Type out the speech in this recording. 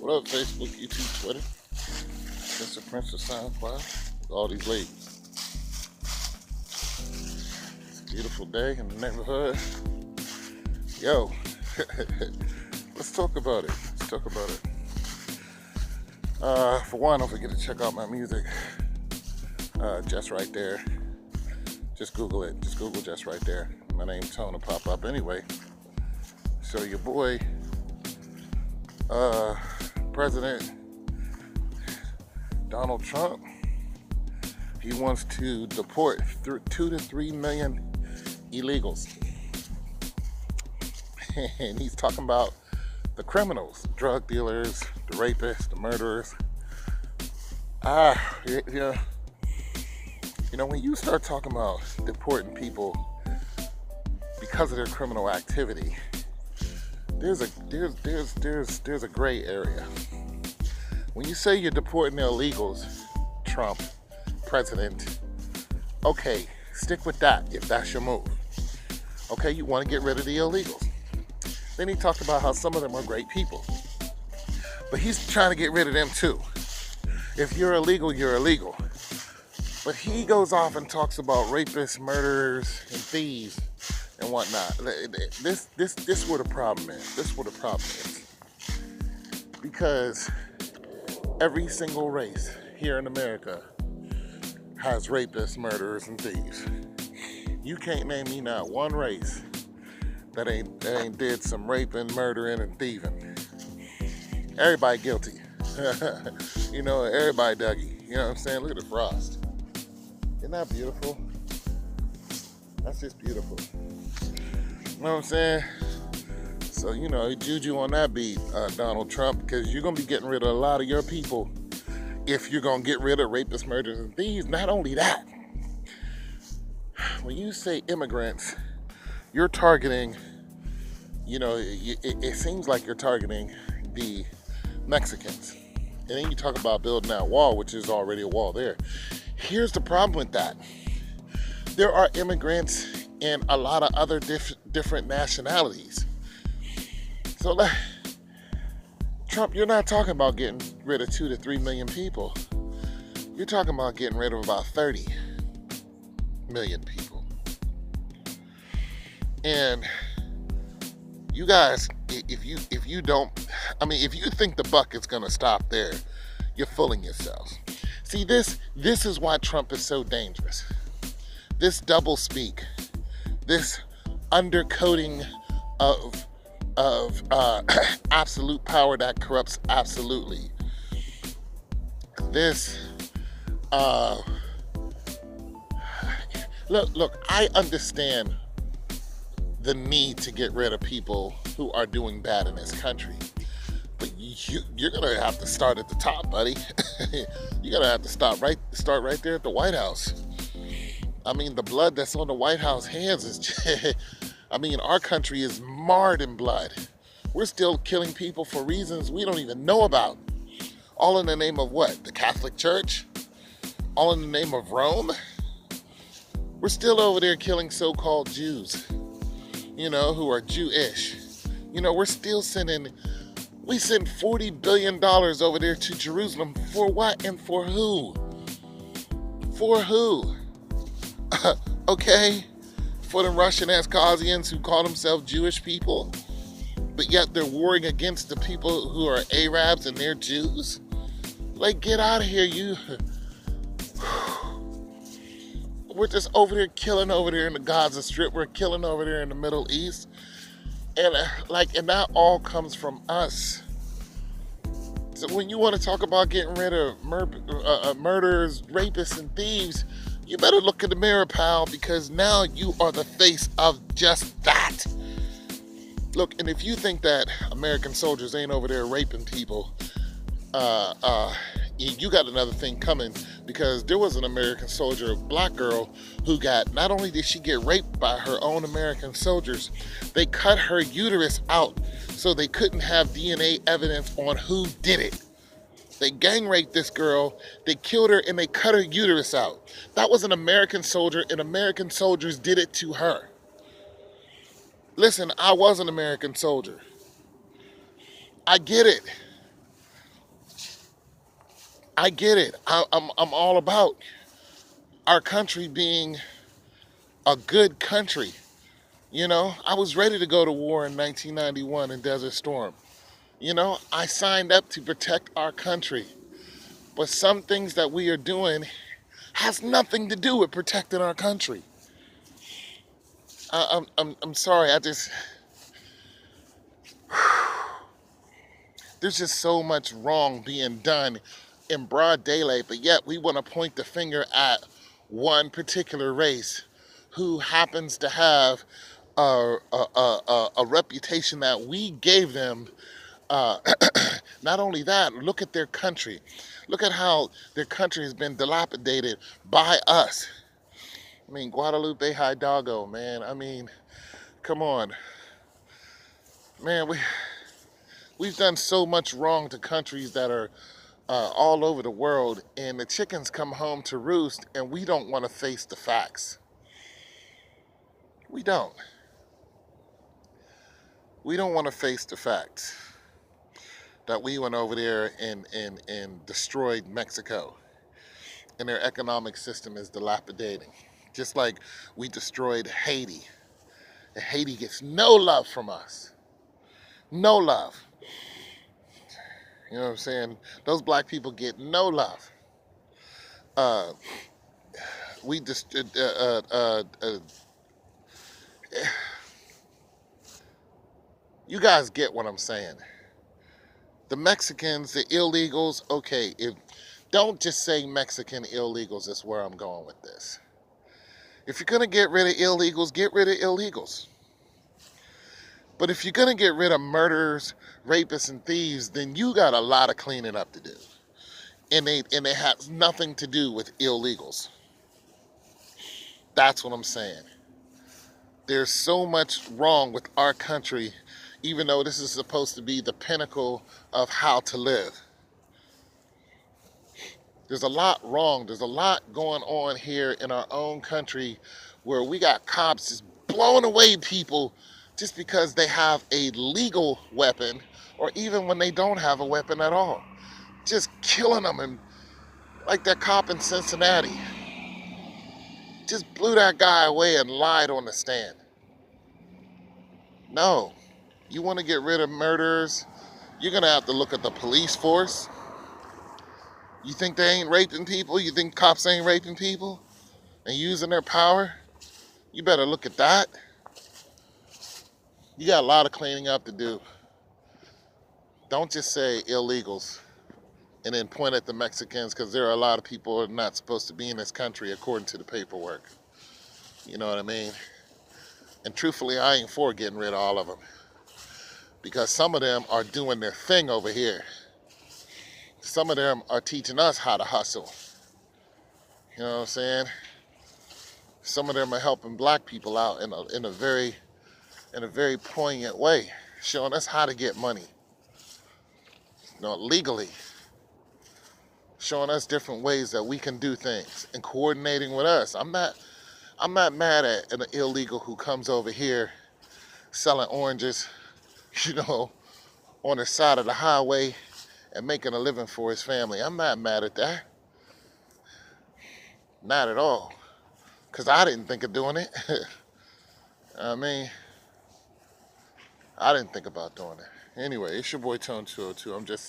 What up, Facebook, YouTube, Twitter? Mr. Prince of SoundCloud. All these ladies. It's a beautiful day in the neighborhood. Yo, let's talk about it. For one, don't forget to check out my music. Just Right There. Just Google it. Just Google Just Right There. My name's Tone will pop up anyway. So your boy, President Donald Trump, he wants to deport 2 to 3 million illegals. And he's talking about the criminals, drug dealers, the rapists, the murderers. You know, when you start talking about deporting people because of their criminal activity, there's a gray area. When you say you're deporting the illegals, Trump, president, okay, stick with that if that's your move. Okay, you want to get rid of the illegals. Then he talked about how some of them are great people. But he's trying to get rid of them too. If you're illegal, you're illegal. But he goes off and talks about rapists, murderers, and thieves and whatnot. This where the problem is. Because every single race here in America has rapists, murderers, and thieves. You can't name me not one race that ain't did some raping, murdering, and thieving. Everybody guilty. You know, everybody Dougie. You know what I'm saying? Look at the frost. Isn't that beautiful? That's just beautiful. You know what I'm saying? So, you know, juju on that beat, Donald Trump, because you're going to be getting rid of a lot of your people if you're going to get rid of rapists, murderers, and thieves. Not only that, when you say immigrants, you're targeting, you know, it seems like you're targeting the Mexicans. And then you talk about building that wall, which is already a wall there. Here's the problem with that. There are immigrants in a lot of other different nationalities. So, Trump, you're not talking about getting rid of 2 to 3 million people. You're talking about getting rid of about 30 million people. And you guys, if you think the buck is gonna stop there, you're fooling yourselves. See, this is why Trump is so dangerous. This doublespeak, this undercoating of absolute power that corrupts absolutely. This, look, I understand the need to get rid of people who are doing bad in this country. But you're gonna have to start at the top, buddy. You're gonna have to start right there at the White House. I mean, the blood that's on the White House hands is our country is marred in blood. We're still killing people for reasons we don't even know about. All in the name of what? The Catholic Church? All in the name of Rome? We're still over there killing so-called Jews, you know, who are Jewish. You know, we send $40 billion over there to Jerusalem. For what and for who? For who? Okay? For the Russian Ascasians who call themselves Jewish people, but yet they're warring against the people who are Arabs and they're Jews? Like, get out of here, you. We're just over there killing over there in the Gaza Strip. We're killing over there in the Middle East. And that all comes from us. So when you want to talk about getting rid of murderers, rapists, and thieves, you better look in the mirror, pal, because now you are the face of just that. Look, and if you think that American soldiers ain't over there raping people, you got another thing coming, because there was an American soldier, a black girl, who not only did she get raped by her own American soldiers, they cut her uterus out so they couldn't have DNA evidence on who did it. They gang raped this girl, they killed her, and they cut her uterus out. That was an American soldier, and American soldiers did it to her. Listen, I was an American soldier. I get it. I get it. I'm all about our country being a good country. You know, I was ready to go to war in 1991 in Desert Storm. You know, I signed up to protect our country. But some things that we are doing has nothing to do with protecting our country. I'm sorry. There's just so much wrong being done in broad daylight, but yet we want to point the finger at one particular race who happens to have a reputation that we gave them. Uh, Not only that, look at their country. Look at how their country has been dilapidated by us. I mean, Guadalupe Hidalgo, man. I mean, come on. Man, we've done so much wrong to countries that are all over the world, and the chickens come home to roost, and we don't want to face the facts. We don't. We don't want to face the facts that we went over there and destroyed Mexico, and their economic system is dilapidating. Just like we destroyed Haiti, and Haiti gets no love from us. No love. You know what I'm saying? Those black people get no love. Uh, we just, you guys get what I'm saying. The Mexicans, the illegals, okay, don't just say Mexican illegals, that's where I'm going with this. If you're gonna get rid of illegals, get rid of illegals. But if you're gonna get rid of murderers, rapists, and thieves, then you got a lot of cleaning up to do. And it has nothing to do with illegals. That's what I'm saying. There's so much wrong with our country, even though this is supposed to be the pinnacle of how to live. There's a lot wrong. There's a lot going on here in our own country where we got cops just blowing away people just because they have a legal weapon, or even when they don't have a weapon at all. Just killing them, and like that cop in Cincinnati. Just blew that guy away and lied on the stand. No. You want to get rid of murderers, you're going to have to look at the police force. You think they ain't raping people? You think cops ain't raping people and using their power? You better look at that. You got a lot of cleaning up to do. Don't just say illegals and then point at the Mexicans, because there are a lot of people who are not supposed to be in this country according to the paperwork. You know what I mean? And truthfully, I ain't for getting rid of all of them, because some of them are doing their thing over here. Some of them are teaching us how to hustle. You know what I'm saying? Some of them are helping black people out in a very poignant way, showing us how to get money, you know, legally, showing us different ways that we can do things and coordinating with us. I'm not mad at an illegal who comes over here selling oranges, you know, on the side of the highway and making a living for his family. I'm not mad at that. Not at all. Because I didn't think of doing it. I mean, I didn't think about doing it. Anyway, it's your boy Tone 202. I'm just